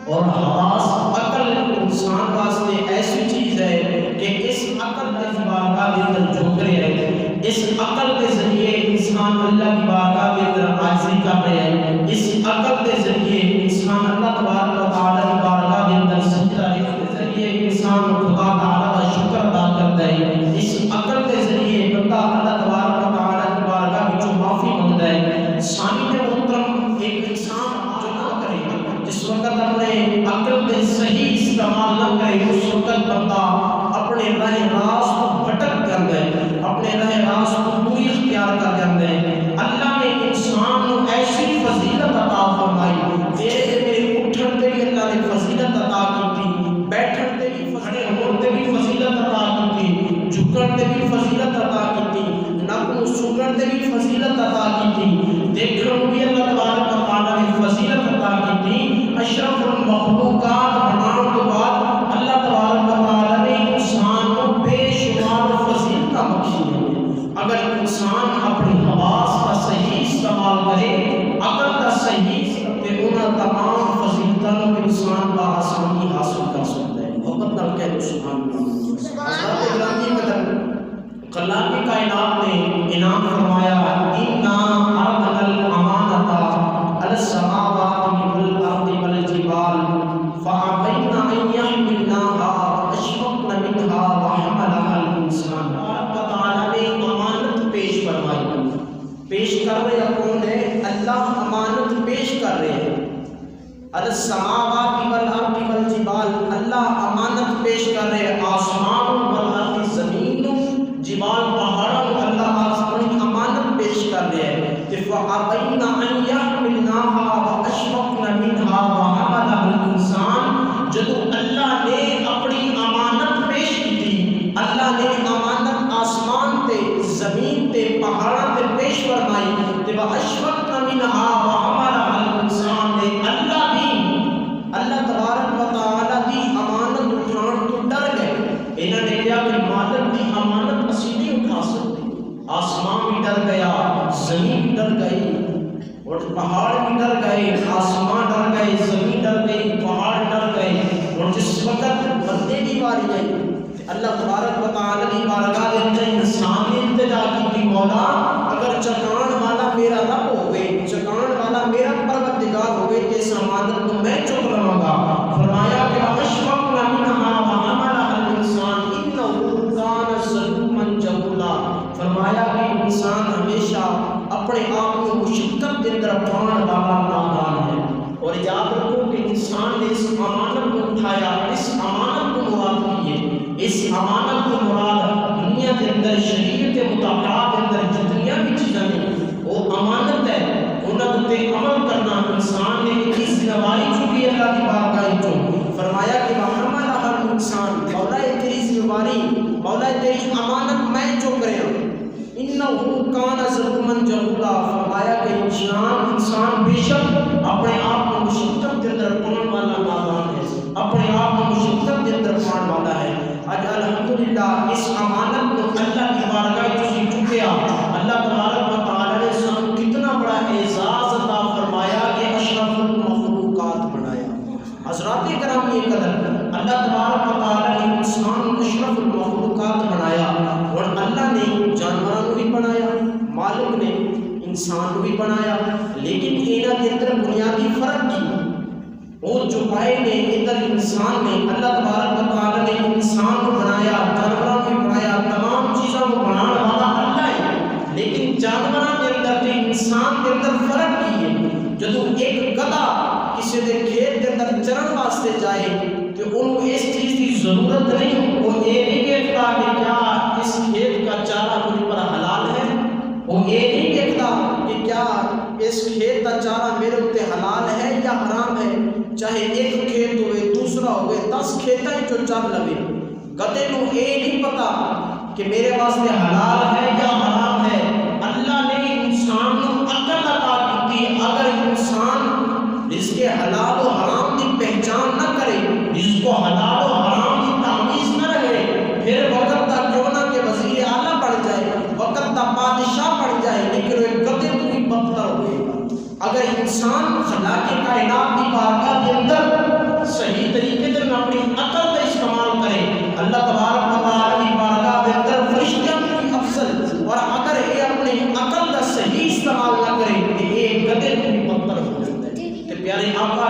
اور حواس عقل انسان واسطے ایسی چیز ہے کہ اس عقل کی بارگاہ کے اندر جھک رہے ہیں، اس عقل کے ذریعے انسان اللہ کی بارگاہ کے اندر عاجزی کر رہے ہیں، اس عقل کے ذریعے انسان اللہ تبارک و تعالی کی بارگاہ کے اندر سجدہ ہے، اس کے ذریعے انسان خدا تعالی کا شکر ادا کرتا ہے، اس عقل کے ذریعے بندہ اللہ تبارک و تعالی کی بارگاہ میں معافی مانگتا ہے۔ سامعین محترم، ایک انسان جو نہ کرے، جس وقت اپنے عقل کے صحیح استعمال نہ کرے، اس وقت بندہ اپنے راہ راست کو بھٹک جاتا ہے، اپنے راہ راست کو پوری اختیار کر جاتا ہے۔ اللہ نے انسان کو ایسی فضیلت عطا فرمائی، میرے اٹھن تے بھی اللہ نے فضیلت عطا کی، بیٹھن تے بھی کھڑے ہون تے بھی فضیلت عطا کی، جھکن تے بھی فضیلت عطا کی، نک نو سکن تے بھی فضیلت عطا کی، دیکھن بھی اللہ تبارک و تعالی نے فضیلت عطا کی۔ اشرف المخلوقات بنانے کے بعد اللہ تبارک و تعالی نے انسان کو بے شمار فضیلت بخشی ہے۔ اگر انسان اپنی حواس کا صحیح استعمال کرے، عقل کا صحیح، تو انہاں تمام فضیلتوں کو انسان بآسانی حاصل کر سکتا ہے۔ محبت نال کہہ دو سبحان اللہ۔ حضرت گرامی قدر خلاق کائنات نے انعام فرمایا، اِنَّا عَرَضْنَا الْأَمَانَةَ عَلَى السَّمَاوَاتِ وَالْأَرْضِ وَالْجِبَالِ فَأَبَيْنَ أَن يَحْمِلْنَاهَا وَأَشْفَقْنَ مِنْهَا وَحَمَلَهَا الْإِنسَانُ۔ اللہ تعالیٰ نے امانت پیش فرمائی، پیش کر رہے کون ہے؟ اللہ امانت پیش کر رہے ہیں۔ عَلَى السَّمَاوَاتِ وَالْأَرْضِ وَالْجِبَالِ، اللہ امانت پیش کر رہے ہیں آسمان والارض، زمین، جبال، پہاڑوں، اللہ آسمانی امانت پیش کر رہے ہیں۔ فَأَبَيْنَ أَن يَحْمِلْنَاهَا وَأَشْفَقْنَ مِنْهَا وَحَمَلَهَا الْإِنسَانُ، جب اللہ نے اپنی امانت پیش کی تھی، اللہ نے امانت آسمان تے، زمین تے، پہاڑوں تے پیش فرمائی، تے وَأَشْفَقْنَ مِنْهَا وَحَمَلَهَا الْإِنسَانُ، نے اللہ بھی اللہ تبارک و تعالی دی امانت اٹھان تو ڈر گئے۔ انہوں نے کہا کہ مالک دی امانت اسی نہیں اٹھا سکتے۔ آسمان بھی ڈر گیا، زمین بھی ڈر گئی، اور پہاڑ بھی ڈر گئے، آسمان ڈر گئے، زمین ڈر گئی، پہاڑ ڈر گئے۔ اور جس وقت بندے کی باری آئی، اللہ تبارک و تعالی کی بارگاہ کے اندر انسان نے التجا کی، مولا اگر چکان والا میرا رب ہوئے، چکان والا میرا پروردگار ہوئے، اس امانت کو میں چک لوں گا۔ فرمایا کہ وَأَشْفَقْنَ مِنْهَا وَحَمَلَهَا الْإِنسَانُ إِنَّهُ كَانَ ظَلُومًا جَهُولًا۔ فرمایا کہ انسان ہمیشہ اپنے آپ کو مشقت کے اندر پان والا نادان ہے۔ اور یاد رکھو کہ انسان نے اس امانت کو اٹھایا، اس امانت کو مراد کی ہے، اس امانت کو مراد دنیا کے اندر شریعت کے مطابقات کے اندر جتنیاں بھی چیزیں ہیں وہ امانت ہے، انہوں نے عمل کرنا۔ انسان نے اس ذمہ چکی اللہ کی بارگاہ میں، فرمایا کہ وَحَمَلَهَا الْإِنسَانُ، مولا تیری ذمہ داری، مولا تیری امانت میں چک رہا ہوں۔ إِنَّهُ كَانَ ظَلُومًا جَهُولًا، فرمایا کہ انسان بے شک اپنے آپ کو مشقت کے اندر پان والا نادان ہے، اپنے آپ کو مشقت کے اندر پان والا ہے۔ آج الحمدللہ اس امانت کو اللہ کی بارگاہ میں چکیا، اللہ تبارک و تعالی نے سب کتنا بڑا اعزاز عطا فرمایا کہ اشرف المخلوقات بنایا۔ حضرات کرام یہ قدر اللہ تبارک و تعالی نے انسان اشرف المخلوقات بنایا، اور اللہ نے جانوروں کو بھی بنایا، مالک نے انسان کو بھی بنایا، لیکن انہاں کے اندر بنیادی فرق کی وہ جو پائے نے ادھر انسان نے، اللہ تبارک و تعالی نے انسان کو بنایا، جانوروں کو بنایا، تمام چیزوں کو بنانے والا اللہ ہے، لیکن جانوروں کے اندر تے انسان کے اندر فرق کی ہے۔ جب ایک گدھا کسی دے کھیت کے اندر چرن واسطے جائے تو انہوں اس چیز کی ضرورت نہیں، وہ یہ نہیں دیکھتا کہ کیا اس کھیت کا چارہ مجھ پر حلال ہے، وہ یہ نہیں دیکھتا کہ کیا اس کھیت کا چارہ میرے اوپر حلال ہے یا حرام ہے، چاہے ایک کھیت ہوئے، دوسرا ہوئے، 10 کھیتاں جو چر لوے، گدھے کو یہ نہیں پتا کہ میرے واسطے حلال ہے یا حرام ہے۔ اللہ نے انسان کو عقل عطا کی، اگر انسان رزق حلال و حرام کی پہچان نہ کرے، رزق حلال و حرام کی تمیز نہ رہے، پھر وقت تک کیوں نہ کہ وزیر اعلیٰ بن جائے، وقت تک بادشاہ بن جائے، لیکن وہ ایک گدھے تو بھی بدتر ہوئے گا۔ اگر انسان خلاق کائنات کی بارگاہ کے اندر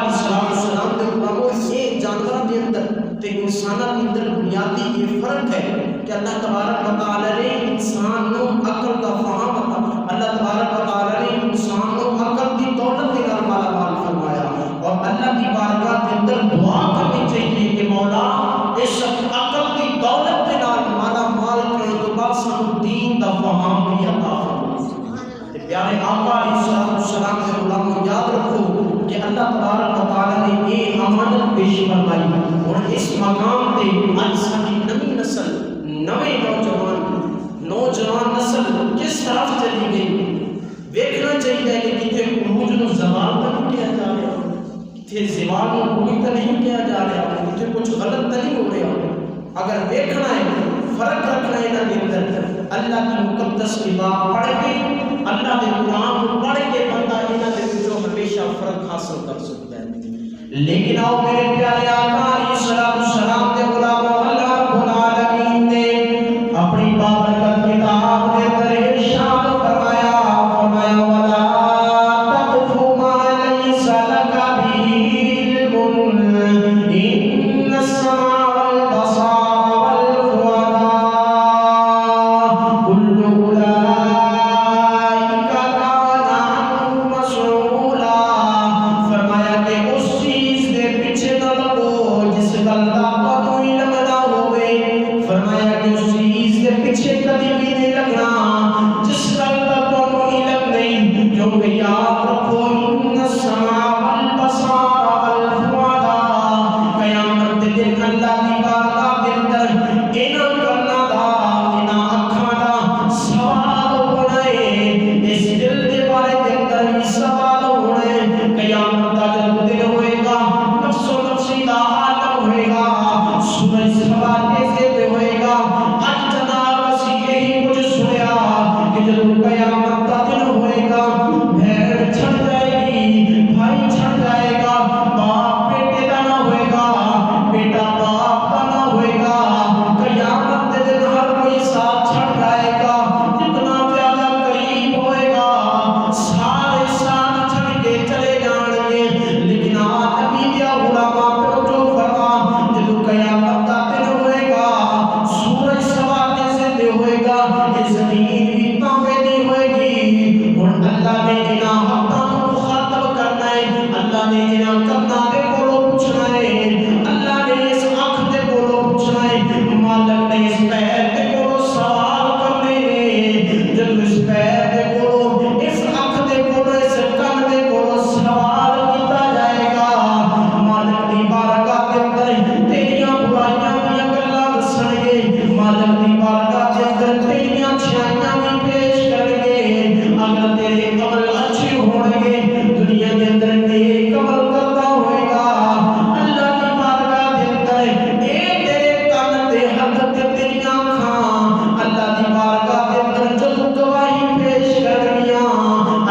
علیہ السلام دے غلاموں یہ جانوراں دے اندر تے انساناں دے اندر بنیادی یہ فرق ہے کہ اللہ تبارک و تعالی نے انسان نو عقل دا فہم عطا، اللہ تبارک و تعالی نے انسان نو عقل دی دولت دے نال مالا مال فرمایا، اور اللہ کی بارگاہ کے اندر دعا کرنی چاہیے کہ مولا اس عقل کی دولت کے نال مالا مال کرنے تو بعد سانو دین دا فہم بھی عطا فرما۔ پیارے آقا علیہ السلام کے غلاموں یاد رکھو کہ اللہ تبارک و تعالی نے یہ امانت پیش فرمائی، اور اس مقام پہ آج ساری نئی نسل، نویں نوجوان نسل کس طرف چلی گئی؟ دیکھنا چاہیے کہ کتنے عروج نو زوال تو نہیں کیا جا رہا، کتنے زوال نو کوئی تو نہیں کیا جا رہا، کتنے کچھ غلط تو نہیں ہو رہا۔ اگر دیکھنا ہے، فرق رکھنا ہے نا کے اندر، اللہ کی مقدس کتاب پڑھ کے، اللہ کے قرآن کو پڑھ کے بندہ انہاں دے وچوں ہمیشہ فرق حاصل کر سکتا ہے۔ لیکن آؤ میرے پیارے آقا علیہ السلام دے غلاموں، اللہ رب العالمین نے اپنی بابرکت کتاب کے اندر ارشاد فرمایا وَلَا تَقْفُ مَا لَيْسَ لَكَ بِهِ عِلْمٌ إِنَّ السَّمْعَ وَالْبَصَرَ وَالْفُؤَادَ كُلُّ أُولَئِكَ كَانَ عَنْهُ مَسْئُولًا۔ فرمایا کہ اس چیز کے پیچھے نہ لگو جس گل دا تانوں علم نہ ہوئے، فرمایا کہ اس چیز کے پیچھے کبھی بھی نہیں لگنا جس گل دا تانوں علم نہیں، کیونکہ یاد رکھو ان السمع والبصر والفؤاد، قیامت دے دن اللہ دی بارگاہ دے اندر انہاں گلاں دا، انہاں اکھاں دا سوال ہونا ہے، اس دل دے بارے دے اندر بھی سوال ہونا ہے۔ قیامت دا جب دن ہوئے گا، نفس و نفسی دا عالم ہوئے گا، سورج سوال کیسے پہ ہوئے گا۔ آج جناب مسیح یہی کچھ سنیا کہ جب قیامت دا دن ہوئے گا، بھیڑ چھڑ جائے گی، بھائی چھڑ جائے گا، باپ بیٹے دا نہ ہوئے گا، بیٹا باپ دا نہ ہوئے گا، قیامت دے دن ہر کوئی ساتھ چھڑ جائے گا، جتنا زیادہ قریب ہوئے گا سارے ساتھ چھڑ کے چلے جان گے۔ لیکن نبی دیا غلاماں توجہ فرما، جب قیامت دا دن ہوئے گا، سورج سوال کیسے ہوئے گا، یہ زمین بھی تانبے نہیں ہوئے گی، اور اللہ نے انہاں حقاں کو مخاطب کرنا ہے، اللہ نے انہاں کرنا دے کولو پوچھنا ہے، اللہ نے اس آنکھ دے کولو پوچھنا ہے، مالک نے اس پیر دے کولو سوال کرنے ہیں، جب اس پیر دے کولو، اس آنکھ دے کولو، اس کان دے کولو سوال کیتا جائے گا، مالک دی بارگاہ دے اندر تیریاں برائیاں بھی گلاں دسن گے، مالک دی بارگاہ دے اندر تیریاں اچھائیاں بھی پیش کرن گے۔ اگر تیرے عمل اچھے ہون گے، دنیا کے اندر نیک عمل کرتا ہوئے گا، اللہ کی بارگاہ دے اندر اے تیرے کان تے ہاتھ تے تیریاں اکھاں، اللہ کی بارگاہ دے اندر جب گواہی پیش کرن گیاں،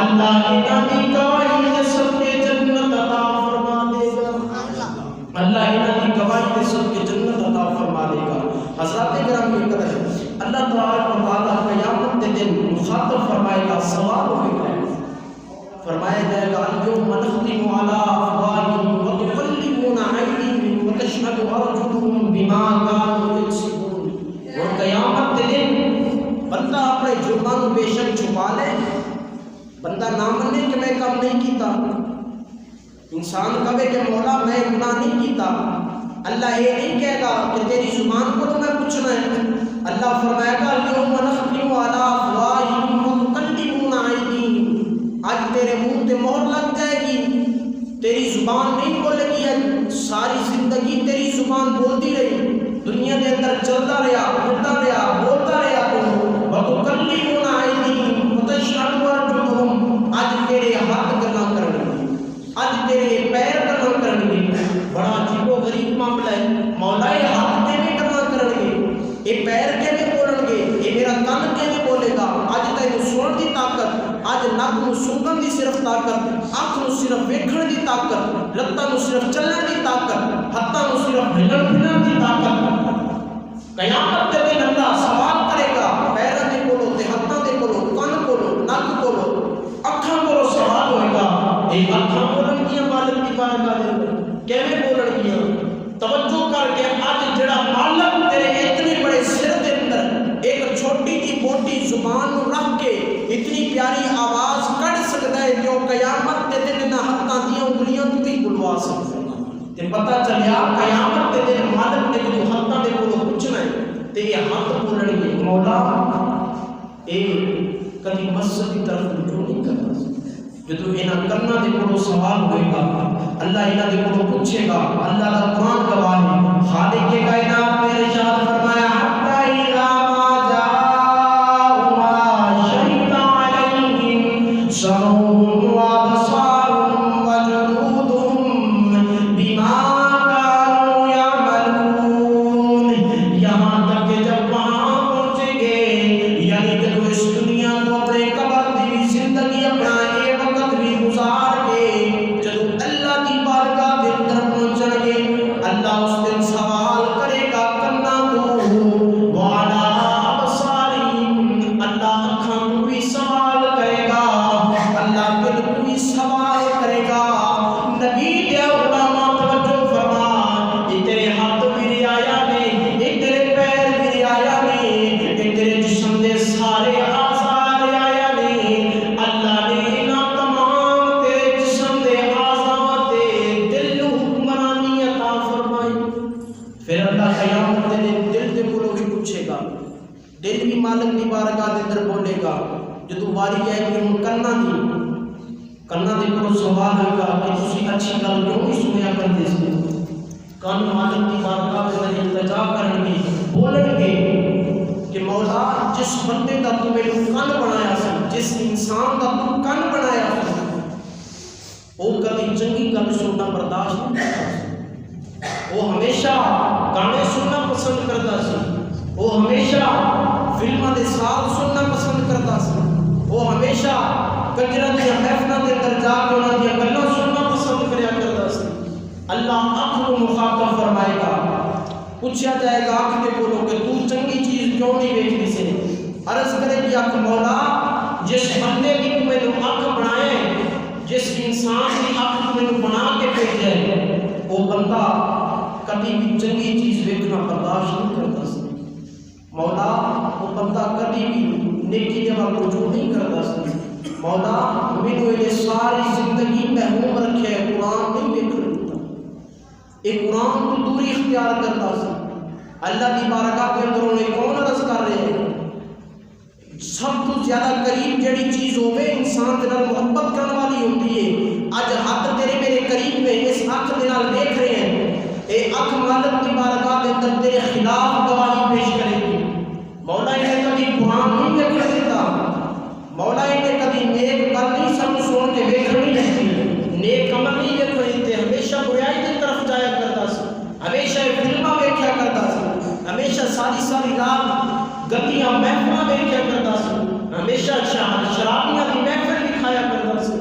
اللہ انہاں دی گواہی دے صدقے جنت عطا فرما دے گا، اللہ انہاں دی گواہی دے صدقے جنت عطا فرما دے گا۔ حضرات کرام کی قدر ہے، اللہ تبارک و تعالیٰ قیامت کے دن مخاطب فرمائے گا، سوال ہوئے گا، فرمایا جائے گا اليوم نختم على افواہہم وتکلمنا ایدیہم وتشہد ارجلہم بما کانوا یکسبون۔ اور قیامت کے دن بندہ اپنے جرماں بے شک چھپا لے، بندہ نہ منے کہ میں کم نہیں کیتا، انسان کہے کہ مولا میں گناہ نہیں کیتا، اللہ یہ نہیں کہے گا کہ تیری زبان کو تو میں پوچھنا ہے، اللہ فرمائے گا اليوم نختم على افواہہم وتکلمنا ایدیہم، آج تیرے منہ تے مہر لگ جائے گی، تیری زبان نہیں بولے گی، ساری زندگی تیری زبان بولتی رہی، دنیا کے اندر چلتا رہا، پھرتا رہا، بولتا رہا تو وَتُكَلِّمُنَا أَيْدِيهِمْ وَتَشْهَدُ أَرْجُلُهُم، آج تیرے ہاتھ گلاں کرنگے، آج تیرے پیر گلاں کرنگے، بڑا عجیب و غریب معاملہ ہے، مولا یہ ہاتھ کے بھی گلاں کرنگے، یہ پیر کے بھی بولنگے، یہ میرا کان کے بھی بولے گا، آج تینوں سنن دی طاقت، آج نک نو سونگن دی صرف طاقت، آنکھ نو صرف ویکھن دی طاقت، لتاں نو صرف چلن دی طاقت، ہتھاں نو صرف ہلن پھرن دی طاقت۔ قیامت دے دن اللہ سوال کرے گا، پیراں دے کولو تے ہتھاں دے کولو، کان کولو، نک کولو، اکھاں کولو سوال ہوئے گا، اے اکھاں بولن گیاں مالک دی بارگاہ دے اندر کیویں بولن گیا توجہ کر کے اج جڑا مالک تیرے اتنے بڑے سر دے اندر ایک چھوٹی جی موٹی زبان نو رکھ کے اتنی پیاری آواز کڈ سکدا ہے جو قیامت دے دن ہتھاں دیاں انگلیاں تو بھی بلوا سکدا ہے تے پتہ چلیا قیامت دے دن مالک نے جو ہتھاں دے کولوں پوچھنا ہے تے یہ ہاتھ بولن گے مولا اے کبھی مسجد کی طرف رجوع نہیں کرتا جدو انہاں کرنا دے کولوں سوال ہوئے گا اللہ انہاں دے کولوں پوچھے گا اللہ دا قرآن گواہ ہے خالق کائنات نے ارشاد فرمایا حتی اذا ما جاءوا شهد علیہم سمعهم وابصارهم وجلودهم بما كانوا يعملون یہاں تک کہ جب وہاں پہنچیں گے یعنی کہ اس دنیا کو اپنے قبر دی زندگی اپنا یہ وقت بھی گزار کے جب اللہ کی بارگاہ کے اندر پہنچیں گے اللہ اس دن سوال کرے گا کنا تو والا ابصارہم اللہ آنکھوں کو بھی سوال کرے گا اللہ دل کو بھی سوال کرے گا نبی دے علماء توجہ فرما یہ تیرے ہاتھ بھی رعایا نے یہ تیرے پیر بھی رعایا نے یہ تیرے جسم دے سارے اعضاء رعایا نے اللہ نے انہاں تمام تیرے جسم دے اعضاء تے دل نو حکمرانی عطا فرمائی پھر اللہ قیامت دے دن دل دے کولوں بھی پوچھے گا دل بھی مالک دی بارگاہ دے اندر بولے گا جدو واری ہے کہ ہن کنا دے کولوں سوال ہوئے گا کہ تسی اچھی گل کیوں نہیں سنیا کرتے سی کان مالک دی بارگاہ دے اندر التجا کرن گے بولن گے کہ مولا جس بندے دا تو میرے کن بنایا سی جس انسان دا تو کن بنایا سی وہ کبھی چنگی گل سننا برداشت نہیں کرتا وہ ہمیشہ گانے سننا پسند کرتا سی وہ ہمیشہ فلماں دے ساز سننا پسند کرتا سی وہ ہمیشہ کجرا دیا محفلوں کے اندر جا کے انہاں دی گلاں سننا پسند کریا کرتا سی اللہ آنکھ کو مخاطب فرمائے گا پوچھا جائے گا آنکھ دے کولوں کہ تو چنگی چیز کیوں نہیں ویکھدی سے عرض کرے گی آنکھ مولا جس بندے کی تو مینوں آنکھ بنائے جس انسان کی آنکھ مینوں بنا کے بھیجے وہ بندہ کبھی بھی چنگی چیز ویکھنا برداشت نہیں کرتا سی مولا وہ بندہ کبھی بھی نیکی دے ول رجوع نہیں کرتا سی مولا مینوں یہ ساری زندگی محروم رکھے قرآن نہیں ویکھن دیتا یہ قرآن تو دوری اختیار کرتا سی اللہ کی بارگاہ کے اندر انہیں کون عرض کر رہے ہیں سب تو زیادہ قریب جڑی چیز ہوئے انسان دے نال محبت کرنے والی ہوتی ہے اج ہاتھ تیرے میرے قریب میں اس اکھ دے نال دیکھ رہے ہیں اے اکھ مالک کی بارگاہ کے اندر تیرے خلاف گواہی پیش کرے گی مولا انہیں کبھی قرآن نہیں دیکھ دیتا مولا انہیں کبھی نیک گل نہیں سب سن کے ویکھنی نہیں نیک عمل نہیں ویکھنی تے ہمیشہ برائی کی طرف جایا کرتا سی ہمیشہ فلماں ویکھیا کرتا سی ہمیشہ ساری رات گندیاں محفلاں ویکھیا کرتا سی ہمیشہ شرابیاں دی محفل دکھایا کرتا سی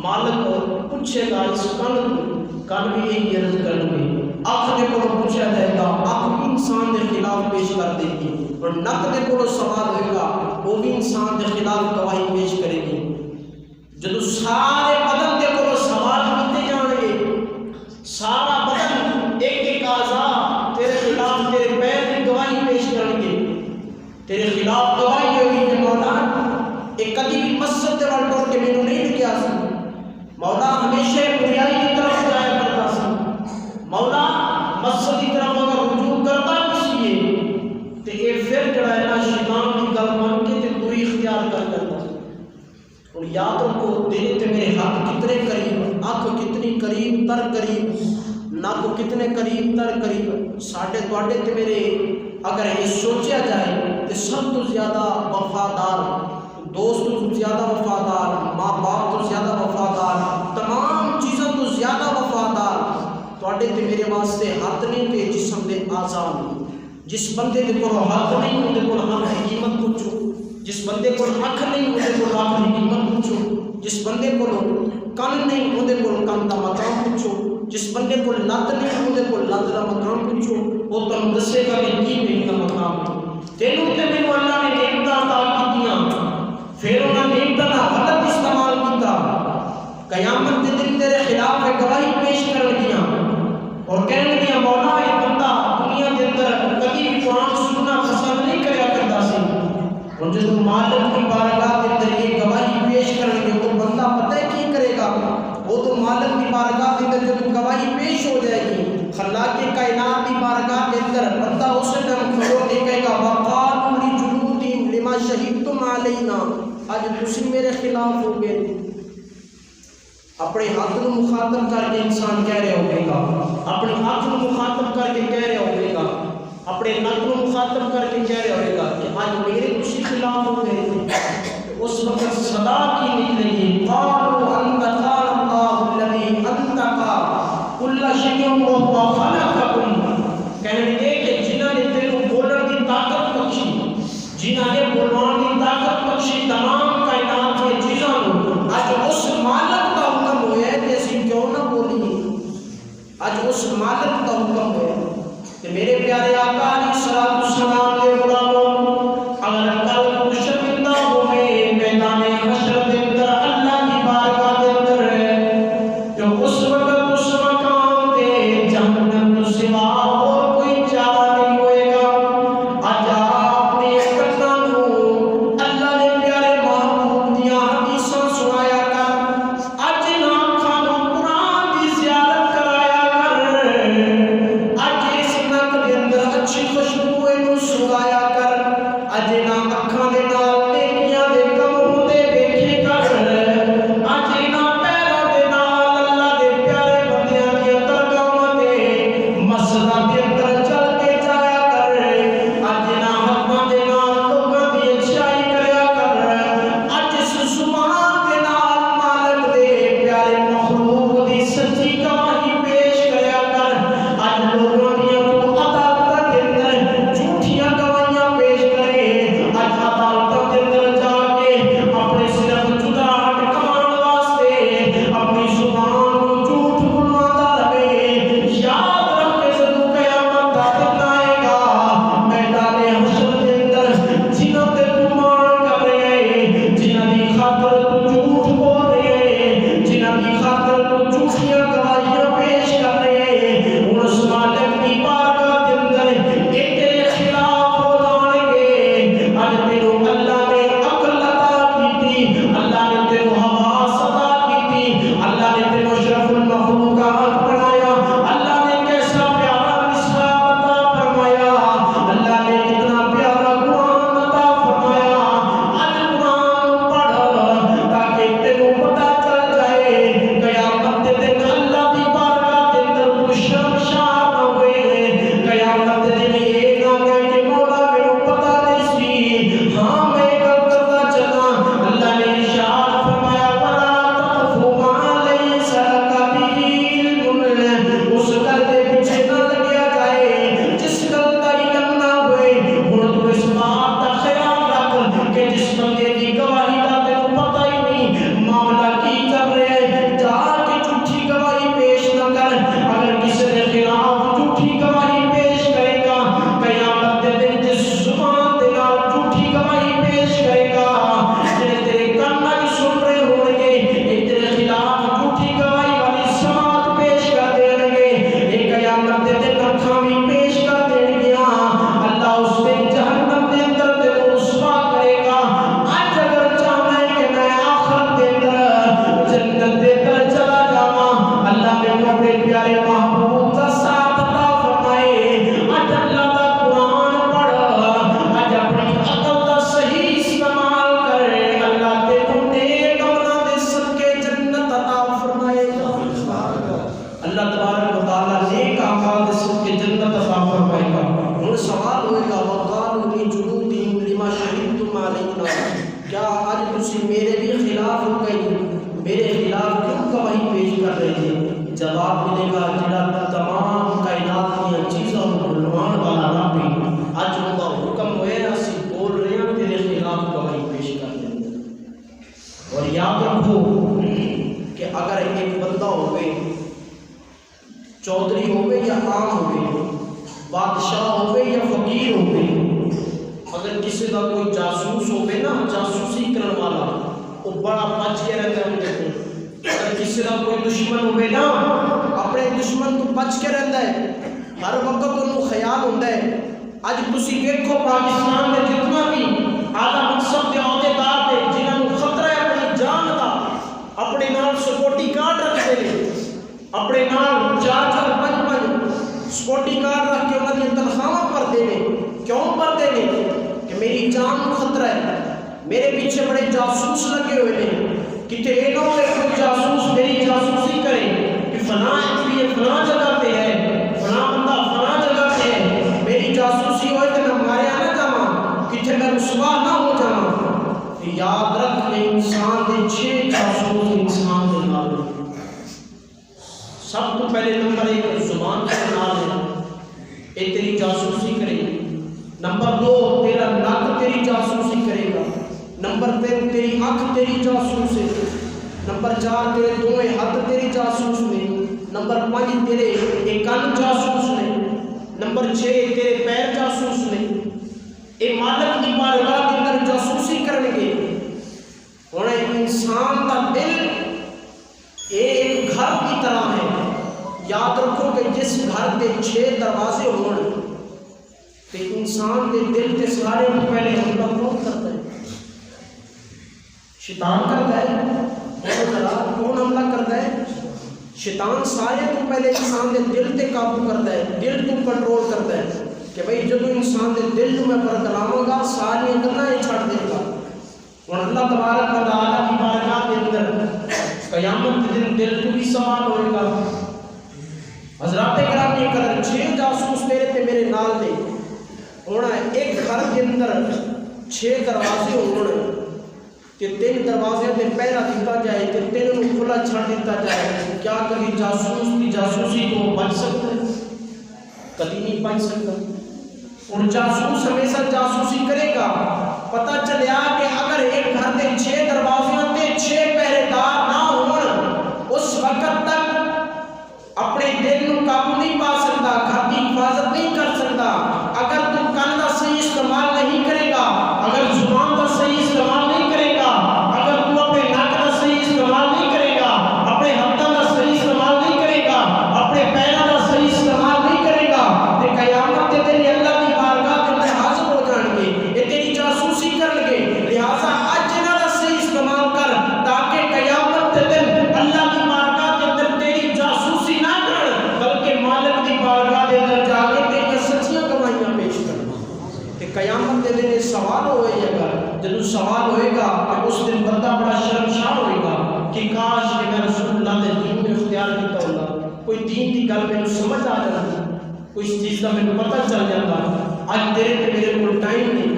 مالک پوچھے گا اس کن بھی یہی عرض کریں گے آنکھ دے کولوں پوچھا جائے گا آنکھ بھی انسان دے خلاف پیش کر دے گی اور نک دے کولوں سوال ہوئے گا وہ بھی انسان دے خلاف گواہی پیش کرے گی جدو سارے بدن دے کولوں سوال کیتے جان گے سارا بدن ایک ایک اعضاء تیرے خلاف تیرے پیر کی گواہی پیش کریں گے تیرے خلاف گواہی ہوگی کہ مولا ایک کبھی بھی مسجد دے ول ٹر کے مینوں نہیں لگیا سی مولا ہمیشہ برائی کی طرف جایا کرتا سی مولا مسجد کی طرف اگر رجوع کرتا کسی ہے تو یہ پھر جڑا ہے نا شیطان کی گل مان کے تے دوری اختیار کر کرتا سی اور یاد رکھو دل تے میرے ہاتھ کتنے قریب آنکھ کتنی قریب تر قریب نک کتنے قریب تر قریب ساڈے تواڈے تے میرے اگر یہ سوچا جائے تو سب تو زیادہ وفادار دوست تو زیادہ وفادار ماں باپ تو زیادہ وفادار تمام چیزوں تو زیادہ وفادار تواڈے تے میرے واسطے ہاتھ نہیں تے جسم دے اعضاء جس بندے دے کول ہاتھ نہیں اون دے کول اکھ دی قیمت پوچھو جس بندے کول اکھ نہیں اون دے کول اکھ دی قیمت پوچھو جس بندے کول کن نہیں اون دے کول کن دا مقام پوچھو جس بندے کول لت نہیں اون دے کول لت دا مقام پوچھو وہ تانوں دسے گا کہ کی میری دا مقام تینوں تے مینوں اللہ نے نعمتاں عطا کیتیاں پھر انہاں نعمتاں دا غلط استعمال کیتا قیامت کے دن تیرے خلاف گواہی پیش کر دیا اور کہنے دیا مولا یہ بندہ دنیا کے اندر کبھی بھی قرآن سننا پسند نہیں کریا کرتا سی، اور جب مالک کی بارگاہ کے اندر یہ گواہی پیش کر دیا تو بندہ پتہ ہے کی کرے گا؟ وہ تو مالک کی بارگاہ کے اندر جب گواہی پیش ہو جائے گی خلاق کائنات کی بارگاہ کے اندر بندہ اسے دم کھڑو کے کہے گا وقالوا لجلودہم لما شہدتم علینا، آج تسی میرے خلاف ہو گئے۔ اپنے حق کو مخاطب کر کے انسان کہہ رہے ہوگے گا، اپنے حق کو مخاطب کر کے کہہ رہے ہوگے گا، اپنے نقل کو مخاطب کر کے کہہ رہے ہوگے گا کہ آج میرے کسی خلاف ہو گئے۔ اس وقت صدا کی نکلے گی قالوا انطق اللہ الذی انطق کل شیء وهو خلقکم، کہنے لگے کہ جنہوں نے تینوں بولن کی طاقت بخشی، جنہوں نے بولن کی طاقت بخشی تمام کائنات کی چیزوں کو، آج اس مالک کا حکم ہوا ہے کہ اسی کیوں نہ بولی، آج اس مالک کا حکم ہوا ہے کہ میرے پیارے آقا علیہ الصلوۃ والسلام کے غلاموں اگر کل شرمندہ ہوئے میدان حشر کے اندر اللہ کی بارگاہ کے اندر ہے جو اس وقت اس مقام پہ جہنم تو سوا اور کوئی چارہ نہیں ہوئے گا۔ آج آپ نے اکتنا ہو اللہ نے پیارے محبوب دیا حدیثاں سنایا کر، آج نا کھانو قرآن کی زیارت کرایا کر، آج اس نک کے اندر اچھی خوشبو نو سنایا کر، آج نا اکھاں دے نال نیکیاں دے کم ہوندے ویکھے کر، آج نا پیراں دے نال اللہ دے پیارے بندیاں دی درگاہاں تے مسجداں دے اندر چل کے جایا کر، آج نا ہاتھاں دے نال لوکاں دی اچھائی کریا کر، آج اس زبان دے نال مالک دے پیارے مخلوق دی سچی گواہی پیش کریا کر، آج لوگوں دی عدالتاں دے اندر جھوٹیاں گواہیاں پیش کرے، آج عدالتاں دے اندر جا کے اپنے صرف جداہٹ کمان واسطے اپنی زبان کو جھوٹ بلواتا رہے۔ یاد رکھ کے جدوں قیامت دا دن آئے گا میدان حشر کے اندر جنہاں تے تو مان کر رہے، جنہاں دی خاطر تو جھوٹ بول رہے، جنہاں دی خاطر تو جھوٹیاں گواہیاں پیش کر رہے، ان اس مالک کی بارگاہ کے اندر ایک تیرے خلاف ہو جان گے۔ آج تینوں اللہ نے عقل عطا کی تھی، اللہ نے تینوں حواس عطا کی تھی، اللہ نے تینوں اشرف المخلوقات بنایا، اللہ نے کیسا پیارا مصباح عطا فرمایا، اللہ نے کتنا پیارا قرآن عطا فرمایا۔ آج قرآن پڑھ تاکہ تینوں پتہ چل جائے قیامت کے دن اللہ کی بارگاہ کے اندر تو شرمشار نہ ہوئے، قیامت کے دن یہ نہ کہے کہ مولا میرے پتہ نہیں سی، ہاں میں گل کرتا چلا، اللہ نے ارشاد فرمایا وَلَا تَقْفُ مَا لَيْسَ لَكَ بِهِ عِلْمٌ، اس گل دے پیچھے نہ لگیا جائے جس گل کا علم نہ ہوئے۔ ہن تو اس بات کا خیال رکھ کہ جس بندے کی گواہی کا تینوں پتہ ہی نہیں معاملہ کی چل رہا ہے، جا کے جھوٹی گواہی پیش نہ کر، اگر کسی کے خلاف جھوٹی گواہی پیش کرے گا قیامت کے دن جس زبان دے نال جھوٹی گواہی پیش کرے گا جڑے تیرے کان نال سن رہے ہون گے یہ تیرے خلاف جھوٹی گواہی والی سماعت پیش کر دین گے، یہ قیامت کے دن اکھاں بھی پیش کر دین گیا، اللہ اس دن جہنم دے اندر تینوں رسوا کرے گا۔ آج اگر چاہنا ہے کہ میں آخرت دے اندر جنت دے اندر چلا جاواں، اللہ میرے اپنے پیارے محبوب کا ساتھ عطا فرمائے، آج اللہ دا قرآن پڑھ، آج اپنی عقل دا صحیح استعمال کر، اللہ تینوں نیک عملاں دے صدقے جنت عطا فرمائے گا۔ اللہ تبارک و تعالی نیک اعمال دے صدقے جنت عطا فرمائے گا۔ ہن سوال ہوئے گا وقالوا لجلودہم لما شہدتم علینا، کیا آج تسی میرے بھی خلاف ہو گئے، میرے خلاف کیوں گواہی پیش کر رہے تھے؟ جواب ملے گا جڑا تمام کائنات کی چیزوں کو بلوان والا رب ہے، اج ان کا حکم ہوئے اسی بول رہے ہیں تیرے خلاف گواہی پیش کر دیں۔ اور یاد رکھو کہ اگر ایک بندہ ہوئے، چودھری ہوئے یا عام ہوئے، بادشاہ ہوئے یا فقیر ہوئے، اگر کسی کا کوئی جاسوس ہوئے نا، جاسوسی کرن والا وہ بڑا بچ کے رہتا ہے، اگر کسی کا کوئی دشمن ہوئے نا اپنے دشمن تو بچ کے رہتا ہے، ہر وقت انہوں خیال ہوتا ہے۔ اج تسی دیکھو پاکستان میں جتنا بھی اعلیٰ منصب کے عہدیدار نے جنہوں کو خطرہ ہے اپنی جان کا، اپنے نال سپورٹی کارڈ رکھتے ہیں، اپنے نال 4-4 5 سپورٹی کارڈ رکھ کے انہوں نے تنخواہ پر دینے، کیوں پر دینے؟ کہ میری جان کو خطرہ ہے، میرے پیچھے بڑے جاسوس لگے ہوئے ہیں، کتے یہ نہ ہوئے کوئی جاسوس میری جاسوسی کرے کہ فلاں یہ فلاں جگہ پہ ہے، فلاں بندہ فلاں جگہ پہ ہے، میری جاسوسی ہوئے کہ میں مارے نہ جاواں، کتے میں رسوا نہ ہو جاواں۔ یاد رکھ کہ انسان دے 6 جاسوس انسان دے نال، سب تو پہلے نمبر 1 زبان کے نال ہے، یہ تیری جاسوسی کرے گی۔ نمبر 2 تیرا نک تیری جاسوسی کرے گا۔ نمبر 3 تیری آنکھ تیری جاسوس ہے۔ نمبر 4 تیرے دونوں ہاتھ تیری جاسوس نے۔ نمبر 5 تیرے کان جاسوس نے۔ نمبر 6 تیرے پیر جاسوس نے۔ اے مالک کی بارگاہ کے اندر جاسوسی کرنے گے۔ اور انسان کا دل ایک گھر کی طرح ہے۔ یاد رکھو کہ جس گھر کے 6 دروازے ہوں تو انسان کے دل کے سارے پہلے حملہ کون کرتا ہے؟ شیطان کرتا ہے۔ کون حملہ کرتا ہے؟ شیطان سارے تو پہلے انسان کے دل تے قابو کرتا ہے، دل کو کنٹرول کرتا ہے کہ بھئی جب انسان کے دل کو میں پرکلاؤں گا ساری اندرنا ہی چھڑ دے گا۔ اور اللہ تبارک و تعالیٰ کی بارگاہ کے اندر قیامت کے دن دل کو بھی سوال ہوئے گا۔ حضرات کرام یہ قدر 6 جاسوس میرے تے میرے نال دے ہونا ہے۔ ایک گھر کے اندر 6 دروازے ہونا ہے کہ 3 دروازے میں پہرا دیتا جائے کہ 3 کو کھلا چھڑ دیتا جائے۔ کیا کبھی جاسوس کی جاسوسی کو بچ سکتا ہے؟ کبھی نہیں بچ سکتا۔ اور جاسوس ہمیشہ جاسوسی کرے گا۔ پتہ چلیا کہ اگر ایک گھر کے 6 دروازے تے 6 پہرے دار نہ ہون اس وقت تک اپنے دل کو قابو نہیں پا سکتا، گھر کی حفاظت نہیں کر سکتا۔ اگر تو کان کا صحیح استعمال نہیں کرے گا، اگر زبان کا صحیح استعمال نہیں کرے گا، اگر تو اپنے ناک کا صحیح استعمال نہیں کرے گا، اپنے ہاتھوں کا صحیح استعمال نہیں کرے گا، اپنے پیروں کا صحیح استعمال نہیں کرے گا، تو قیامت کے دن اللہ کی بارگاہ کے اندر حاضر ہو جائیں گے، یہ تیری جاسوسی کریں گے۔ لہٰذا آج انہاں کا صحیح استعمال کر تاکہ قیامت کے دن اللہ کی بارگاہ کے اندر تیری جاسوسی نہ کر بلکہ مالک کی بارگاہ کے اندر جا کے تیری سچیاں گواہیاں پیش کر۔ کہ قیامت کے دن یہ سوال ہوئے گا، جب سوال ہوئے گا کہ اس دن بندہ بڑا شرمشار ہوئے گا کہ کاش کہ میں رسول اللہ کے دین میں اختیار کیتا ہوگا، کوئی دین کی گل میں سمجھ آ جاتی، کوئی اس چیز کا میں پتہ چل جاتا۔ آج تیرے تے میرے کو ٹائم نہیں،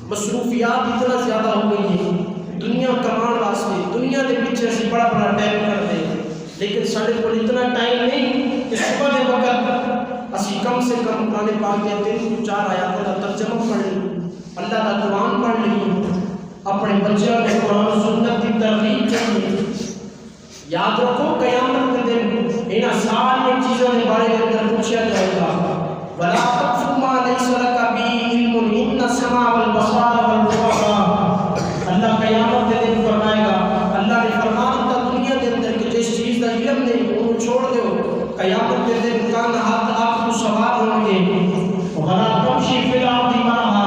مصروفیات اتنا زیادہ ہو گئی ہیں، دنیا کمان واسطے دنیا کے پیچھے اسی بڑا بڑا ٹائم کرتے ہیں، لیکن سارے کو اتنا ٹائم نہیں کہ صبح کے وقت اسی کم سے کم قرآن پاک کے 3-4 آیات کا ترجمہ پڑھ لیں، اللہ کا قرآن پڑھ لیں، اپنے بچوں کے قرآن و سنت کی ترغیب کریں۔ یاد رکھو قیامت کے دن ان ساری چیزوں کے بارے میں اندر پوچھا جائے گا۔ وَلَا تَقْفُ مَا لَيْسَ لَكَ بِهِ عِلْمٌ إِنَّ السَّمْعَ وَالْبَصَرَ وَالْفُؤَادَ۔ اللہ قیامت کے دن فرمائے گا، اللہ نے فرمایا تھا دنیا کے اندر کہ جس چیز کا علم نہیں وہ چھوڑ دو، قیامت کے دن کان ہاتھ آپ کو سوال ہوں گے۔ وَلَا تَمْشِ فِي الْأَرْضِ مَرَحًا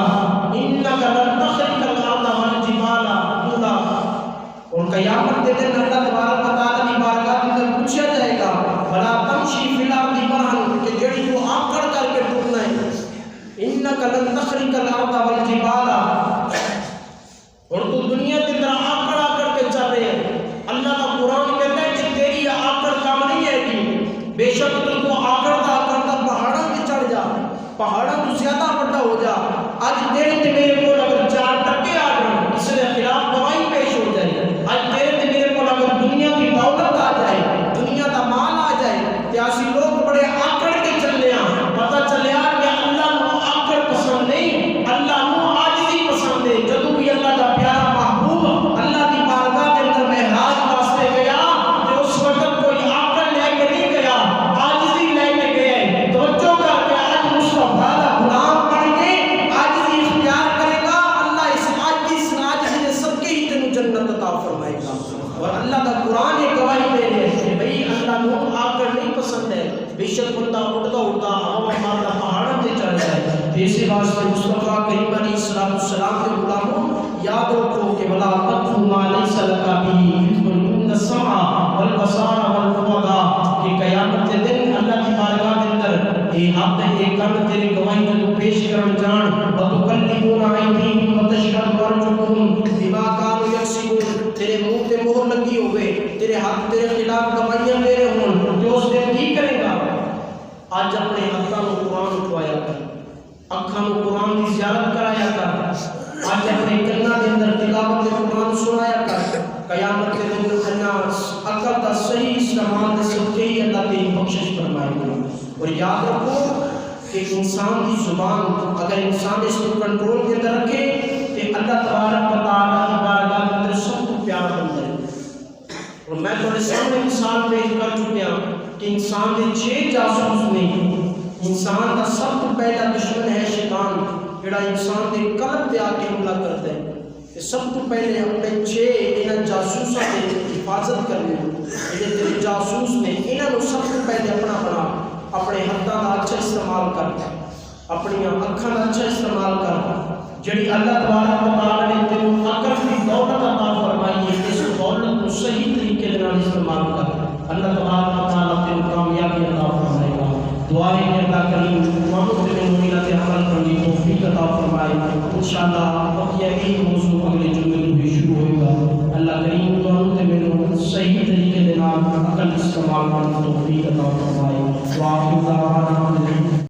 إِنَّكَ لَن تَخْرِقَ الْأَرْضَ وَالْجِبَالَ طُولًا۔ اور قیامت کے دن اللہ تبارک و تعالیٰ کی بارگاہ کے اندر پوچھا جائے گا، وَلَا تَمْشِ فِي الْأَرْضِ مَرَحًا کہ جڑی کو آکڑ کر کے ٹوٹنا ہے، إِنَّكَ لَن تَخْرِقَ الْأَرْضَ وَالْجِبَالَ۔ اور تو دنیا کے اندر آکڑ آکڑ کے چل رہے ہیں، اللہ کا قرآن کہتا ہے کہ تیری آکڑ کام نہیں ہے گی، بے شک تو کو آکڑتا پہاڑوں پہ چڑھ جا، پہاڑوں تو زیادہ بڑا ہو جا۔ آج تیرے تے میرے کو اگر 4 ٹکے آ جائیں اس کے خلاف گواہی پیش ہو جائے، آج تیرے تے میرے کو اگر دنیا کی دولت آ جائے، دنیا کا مال آ جائے، تو ایسی لوگ بڑے آکڑ کے چلنے ہیں، پتہ چلیا کہ اللہ کو آکڑ پسند نہیں، اللہ کو عاجزی پسند ہے۔ جب بھی اللہ کا پیارا محبوب اللہ کی بارگاہ کے اندر معراج واسطے گیا تو اس وقت کوئی آکڑ لے کے نہیں گیا، عاجزی لے کے گئے۔ توجہ کر کے آج مصطفیٰ کا غلام بن کے عاجزی اختیار شک بندہ اڑتا اڑتا ہوا مارتا پہاڑوں سے چڑھ جائے. اسی واسطے مصطفیٰ کریم علیہ السلام کے غلاموں یاد رکھو کہ ولا تقف ما لیس لک به علم ان السمع والبصر والفؤاد، کہ قیامت کے دن اللہ کی بارگاہ کے اندر اے ہاتھ اے کان تیری گواہی کو پیش کرن جان وتکلمون ایدیہم وتشهد ارجلہم بما كانوا یکسبون. تیرے منہ تے مہر لگی ہوئے، تیرے ہاتھ تیرے خلاف گواہیاں دے رہے ہوں، جو اس دن کی کرے گا؟ آج اپنے ہاتھوں کو قرآن اٹھوایا کر، اکھاں کو قرآن کی زیارت کرایا کر، آج اپنے کنا کے اندر تلاوت قرآن سنایا کر. قیامت کے دن عقل کا صحیح استعمال کے صدقے ہی اللہ تیری بخشش فرمائے گا. اور یاد رکھو کہ انسان کی زبان اگر انسان اس کو کنٹرول کے اندر رکھے تو اللہ تبارک و تعالیٰ کی بارگاہ کے اندر سب کو پیارا بن جائے. اور میں تمہارے سامنے مثال پیش کر چکا کہ انسان کے 6 جاسوس نہیں. انسان کا سب تو پہلا دشمن ہے شیطان، جڑا انسان کے قلب پہ آ کے حملہ کرتا ہے. کہ سب تو پہلے اپنے 6 جاسوسوں کی حفاظت کرنے، یہ تیرے جاسوس نے انہوں سب تو پہلے اپنا بنا، اپنے ہاتھوں کا اچھا استعمال کر، اپنی اکھاں کا اچھا استعمال کر. جڑی اللہ تبارک و تعالیٰ نے تینوں عقل کی دولت عطا فرمائی ہے، اس دولت کو صحیح طریقے سے استعمال کر. اللہ تبارک و تعالیٰ تینوں کامیابی عطا فرمائے گا. دعا ہے کہ اللہ کریم تمام ملت عمل کرنے کی توفیق عطا فرمائے. انشاءاللہ بقیہ یہی موضوع اگلے جمعے کو بھی شروع ہوگا. اللہ کریم تمام صحیح طریقے سے عقل استعمال کرنے کی توفیق عطا فرمائے.